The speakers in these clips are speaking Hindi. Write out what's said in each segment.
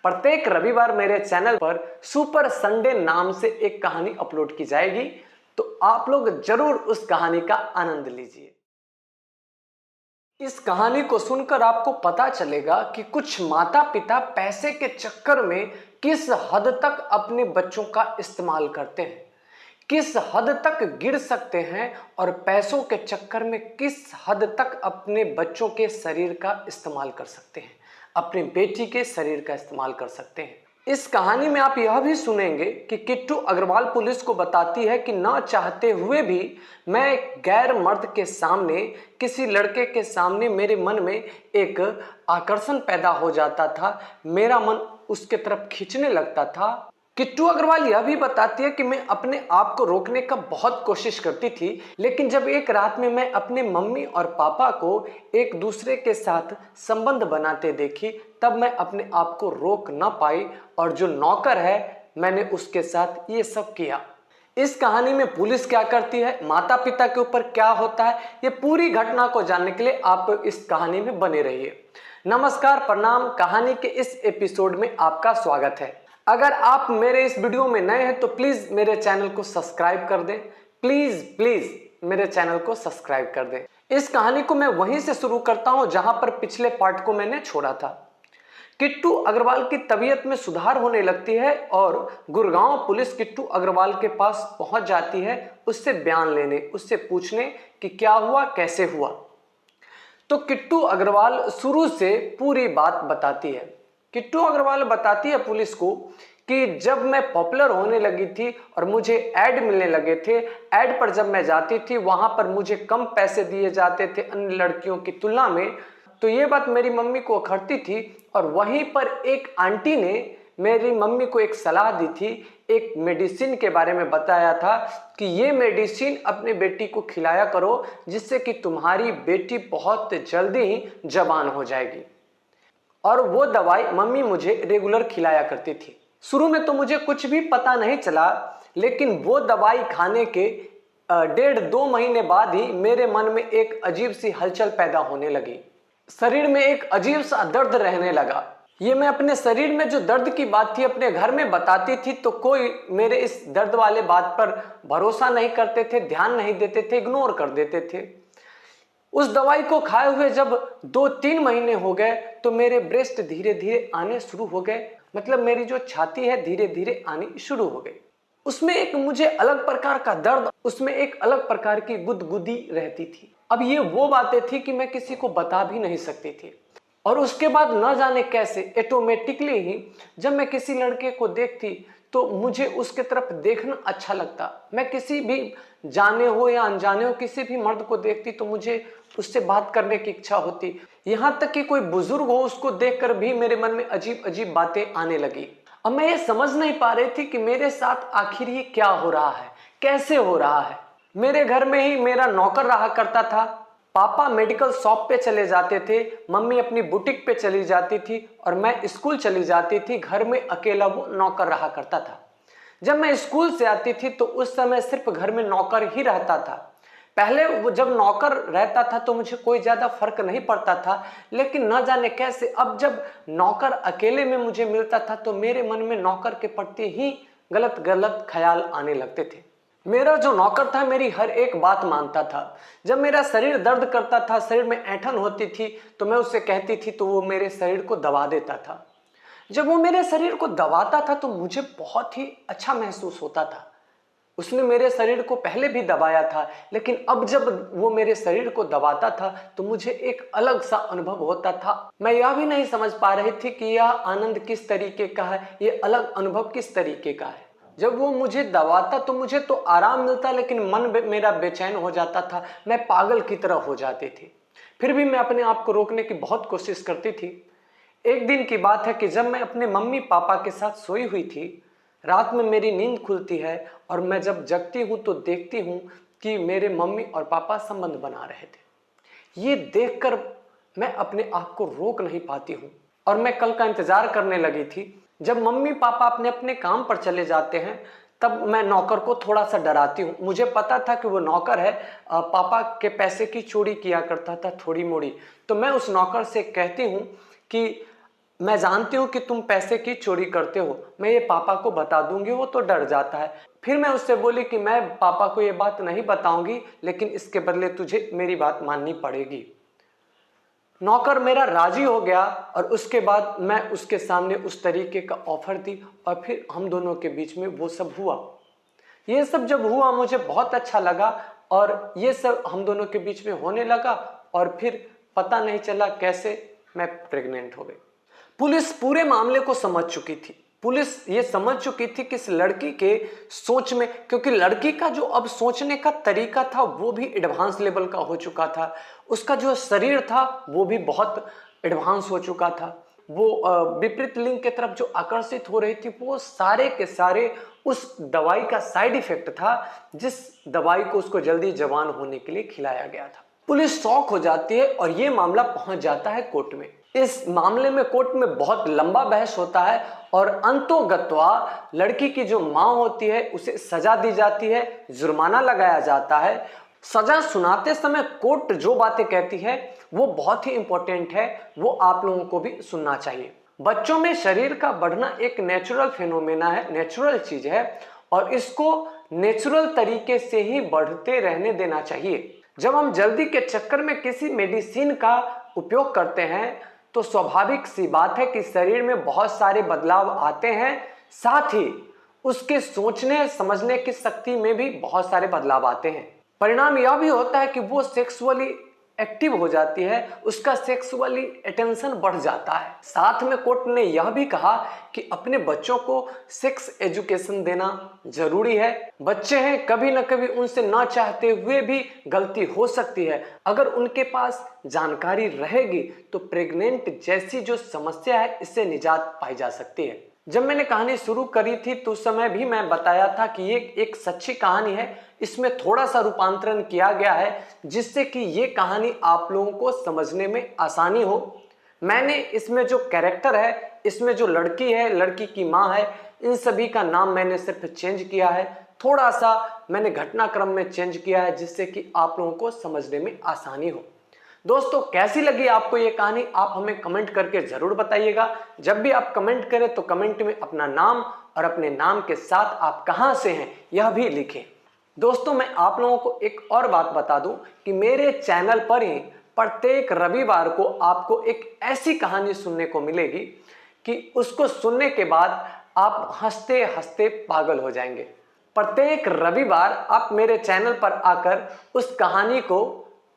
प्रत्येक रविवार मेरे चैनल पर सुपर संडे नाम से एक कहानी अपलोड की जाएगी, तो आप लोग जरूर उस कहानी का आनंद लीजिए। इस कहानी को सुनकर आपको पता चलेगा कि कुछ माता पिता पैसे के चक्कर में किस हद तक अपने बच्चों का इस्तेमाल करते हैं, किस हद तक गिर सकते हैं और पैसों के चक्कर में किस हद तक अपने बच्चों के शरीर का इस्तेमाल कर सकते हैं, अपनी बेटी के शरीर का इस्तेमाल कर सकते हैं। इस कहानी में आप यह भी सुनेंगे कि किट्टू अग्रवाल पुलिस को बताती है कि न चाहते हुए भी मैं एक गैर मर्द के सामने, किसी लड़के के सामने मेरे मन में एक आकर्षण पैदा हो जाता था, मेरा मन उसके तरफ खींचने लगता था। किट्टू अग्रवाल यह भी बताती है कि मैं अपने आप को रोकने का बहुत कोशिश करती थी, लेकिन जब एक रात में मैं अपने मम्मी और पापा को एक दूसरे के साथ संबंध बनाते देखी, तब मैं अपने आप को रोक न पाई और जो नौकर है मैंने उसके साथ ये सब किया। इस कहानी में पुलिस क्या करती है, माता पिता के ऊपर क्या होता है, ये पूरी घटना को जानने के लिए आप इस कहानी में बने रहिए। नमस्कार, प्रणाम, कहानी के इस एपिसोड में आपका स्वागत है। अगर आप मेरे इस वीडियो में नए हैं तो प्लीज मेरे चैनल को सब्सक्राइब कर दें। प्लीज मेरे चैनल को सब्सक्राइब कर दें। इस कहानी को मैं वहीं से शुरू करता हूं जहां पर पिछले पार्ट को मैंने छोड़ा था। किट्टू अग्रवाल की तबीयत में सुधार होने लगती है और गुड़गांव पुलिस किट्टू अग्रवाल के पास पहुंच जाती है, उससे बयान लेने, उससे पूछने कि क्या हुआ, कैसे हुआ। तो किट्टू अग्रवाल शुरू से पूरी बात बताती है। किट्टू अग्रवाल बताती है पुलिस को कि जब मैं पॉपुलर होने लगी थी और मुझे ऐड मिलने लगे थे, ऐड पर जब मैं जाती थी वहां पर मुझे कम पैसे दिए जाते थे अन्य लड़कियों की तुलना में, तो ये बात मेरी मम्मी को अखरती थी। और वहीं पर एक आंटी ने मेरी मम्मी को एक सलाह दी थी, एक मेडिसिन के बारे में बताया था कि ये मेडिसिन अपने बेटी को खिलाया करो, जिससे कि तुम्हारी बेटी बहुत जल्दी ही जवान हो जाएगी। और वो दवाई मम्मी मुझे रेगुलर खिलाया करती थी। शुरू में तो मुझे कुछ भी पता नहीं चला, लेकिन वो दवाई खाने के 1.5-2 महीने बाद ही मेरे मन में एक अजीब सी हलचल पैदा होने लगी। शरीर में एक अजीब सा दर्द रहने लगा। ये मैं अपने शरीर में जो दर्द की बात थी अपने घर में बताती थी तो कोई मेरे इस दर्द वाले बात पर भरोसा नहीं करते थे, ध्यान नहीं देते थे, इग्नोर कर देते थे। उस दवाई को खाए हुए जब 2-3 महीने हो गए तो मेरे ब्रेस्ट धीरे धीरे आने शुरू हो गए, मतलब मेरी जो छाती है धीरे धीरे आनी शुरू हो गई। उसमें एक मुझे अलग प्रकार का दर्द, उसमें एक अलग प्रकार की गुदगुदी रहती थी। अब ये वो बातें थी कि मैं किसी को बता भी नहीं सकती थी। और उसके बाद न जाने कैसे ऑटोमेटिकली ही जब मैं किसी लड़के को देखती तो मुझे उसके तरफ देखना अच्छा लगता। मैं किसी भी जाने हो या अनजाने हो किसी भी मर्द को देखती तो मुझे उससे बात करने की इच्छा होती। यहाँ तक कि कोई बुजुर्ग हो उसको देखकर भी मेरे मन में अजीब अजीब बातें आने लगी। अब मैं ये समझ नहीं पा रही थी कि मेरे साथ आखिर ये क्या हो रहा है, कैसे हो रहा है। मेरे घर में ही मेरा नौकर रहा करता था। पापा मेडिकल शॉप पे चले जाते थे, मम्मी अपनी बुटीक पे चली जाती थी और मैं स्कूल चली जाती थी। घर में अकेला वो नौकर रहा करता था। जब मैं स्कूल से आती थी तो उस समय सिर्फ घर में नौकर ही रहता था। पहले वो जब नौकर रहता था तो मुझे कोई ज्यादा फर्क नहीं पड़ता था, लेकिन न जाने कैसे अब जब नौकर अकेले में मुझे मिलता था तो मेरे मन में नौकर के प्रति ही गलत गलत ख्याल आने लगते थे। मेरा जो नौकर था मेरी हर एक बात मानता था। जब मेरा शरीर दर्द करता था, शरीर में ऐंठन होती थी तो मैं उससे कहती थी तो वो मेरे शरीर को दबा देता था। जब वो मेरे शरीर को दबाता था तो मुझे बहुत ही अच्छा महसूस होता था। उसने मेरे शरीर को पहले भी दबाया था, लेकिन अब जब वो मेरे शरीर को दबाता था तो मुझे एक अलग सा अनुभव होता था। मैं यह भी नहीं समझ पा रही थी कि यह आनंद किस तरीके का है, ये अलग अनुभव किस तरीके का है। जब वो मुझे दबाता तो मुझे तो आराम मिलता, लेकिन मन मेरा बेचैन हो जाता था, मैं पागल की तरह हो जाती थी। फिर भी मैं अपने आप को रोकने की बहुत कोशिश करती थी। एक दिन की बात है कि जब मैं अपने मम्मी पापा के साथ सोई हुई थी, रात में मेरी नींद खुलती है और मैं जब जगती हूँ तो देखती हूँ कि मेरे मम्मी और पापा संबंध बना रहे थे। ये देखकर मैं अपने आप को रोक नहीं पाती हूँ और मैं कल का इंतजार करने लगी थी। जब मम्मी पापा अपने अपने काम पर चले जाते हैं तब मैं नौकर को थोड़ा सा डराती हूँ। मुझे पता था कि वो नौकर है, पापा के पैसे की चोरी किया करता था थोड़ी मोड़ी। तो मैं उस नौकर से कहती हूँ कि मैं जानती हूँ कि तुम पैसे की चोरी करते हो, मैं ये पापा को बता दूंगी। वो तो डर जाता है। फिर मैं उससे बोली कि मैं पापा को ये बात नहीं बताऊंगी, लेकिन इसके बदले तुझे मेरी बात माननी पड़ेगी। नौकर मेरा राजी हो गया और उसके बाद मैं उसके सामने उस तरीके का ऑफर दी और फिर हम दोनों के बीच में वो सब हुआ। ये सब जब हुआ मुझे बहुत अच्छा लगा और ये सब हम दोनों के बीच में होने लगा और फिर पता नहीं चला कैसे मैं प्रेग्नेंट हो गई। पुलिस पूरे मामले को समझ चुकी थी। पुलिस ये समझ चुकी थी कि इस लड़की के सोच में, क्योंकि लड़की का जो अब सोचने का तरीका था वो भी एडवांस लेवल का हो चुका था। उसका जो शरीर था वो भी बहुत एडवांस हो चुका था। वो विपरीत लिंग की तरफ जो आकर्षित हो रही थी वो सारे के सारे उस दवाई का साइड इफेक्ट था, जिस दवाई को उसको जल्दी जवान होने के लिए खिलाया गया था। पुलिस शॉक हो जाती है और ये मामला पहुंच जाता है कोर्ट में। इस मामले में कोर्ट में बहुत लंबा बहस होता है और अंतोगत्वा लड़की की जो मां होती है उसे सजा दी जाती है, जुर्माना लगाया जाता है। सजा सुनाते समय कोर्ट जो बातें कहती है वो बहुत ही इंपॉर्टेंट है, वो आप लोगों को भी सुनना चाहिए। बच्चों में शरीर का बढ़ना एक नेचुरल फिनोमेना है, नेचुरल चीज है और इसको नेचुरल तरीके से ही बढ़ते रहने देना चाहिए। जब हम जल्दी के चक्कर में किसी मेडिसिन का उपयोग करते हैं तो स्वाभाविक सी बात है कि शरीर में बहुत सारे बदलाव आते हैं, साथ ही उसके सोचने समझने की शक्ति में भी बहुत सारे बदलाव आते हैं। परिणाम यह भी होता है कि वो सेक्सुअली एक्टिव हो जाती है, उसका सेक्सुअली अटेंशन बढ़ जाता है। साथ में कोर्ट ने यह भी कहा कि अपने बच्चों को सेक्स एजुकेशन देना जरूरी है। बच्चे हैं, कभी ना कभी उनसे ना चाहते हुए भी गलती हो सकती है। अगर उनके पास जानकारी रहेगी तो प्रेग्नेंट जैसी जो समस्या है इससे निजात पाई जा सकती है। जब मैंने कहानी शुरू करी थी तो उस समय भी मैं बताया था कि ये एक सच्ची कहानी है, इसमें थोड़ा सा रूपांतरण किया गया है जिससे कि ये कहानी आप लोगों को समझने में आसानी हो। मैंने इसमें जो कैरेक्टर है, इसमें जो लड़की है, लड़की की माँ है, इन सभी का नाम मैंने सिर्फ चेंज किया है, थोड़ा सा मैंने घटनाक्रम में चेंज किया है जिससे कि आप लोगों को समझने में आसानी हो। दोस्तों कैसी लगी आपको ये कहानी, आप हमें कमेंट करके जरूर बताइएगा। जब भी आप कमेंट करें तो कमेंट में अपना नाम और अपने नाम के साथ आप कहां से हैं यह भी लिखें। दोस्तों मैं आप लोगों को एक और बात बता दूं कि मेरे चैनल पर ही प्रत्येक रविवार को आपको एक ऐसी कहानी सुनने को मिलेगी कि उसको सुनने के बाद आप हंसते हंसते पागल हो जाएंगे। प्रत्येक रविवार आप मेरे चैनल पर आकर उस कहानी को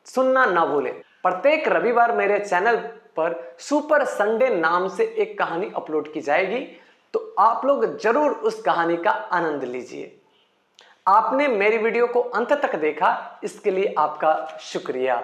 सुनना ना भूलें। प्रत्येक रविवार मेरे चैनल पर सुपर संडे नाम से एक कहानी अपलोड की जाएगी, तो आप लोग जरूर उस कहानी का आनंद लीजिए। आपने मेरी वीडियो को अंत तक देखा, इसके लिए आपका शुक्रिया।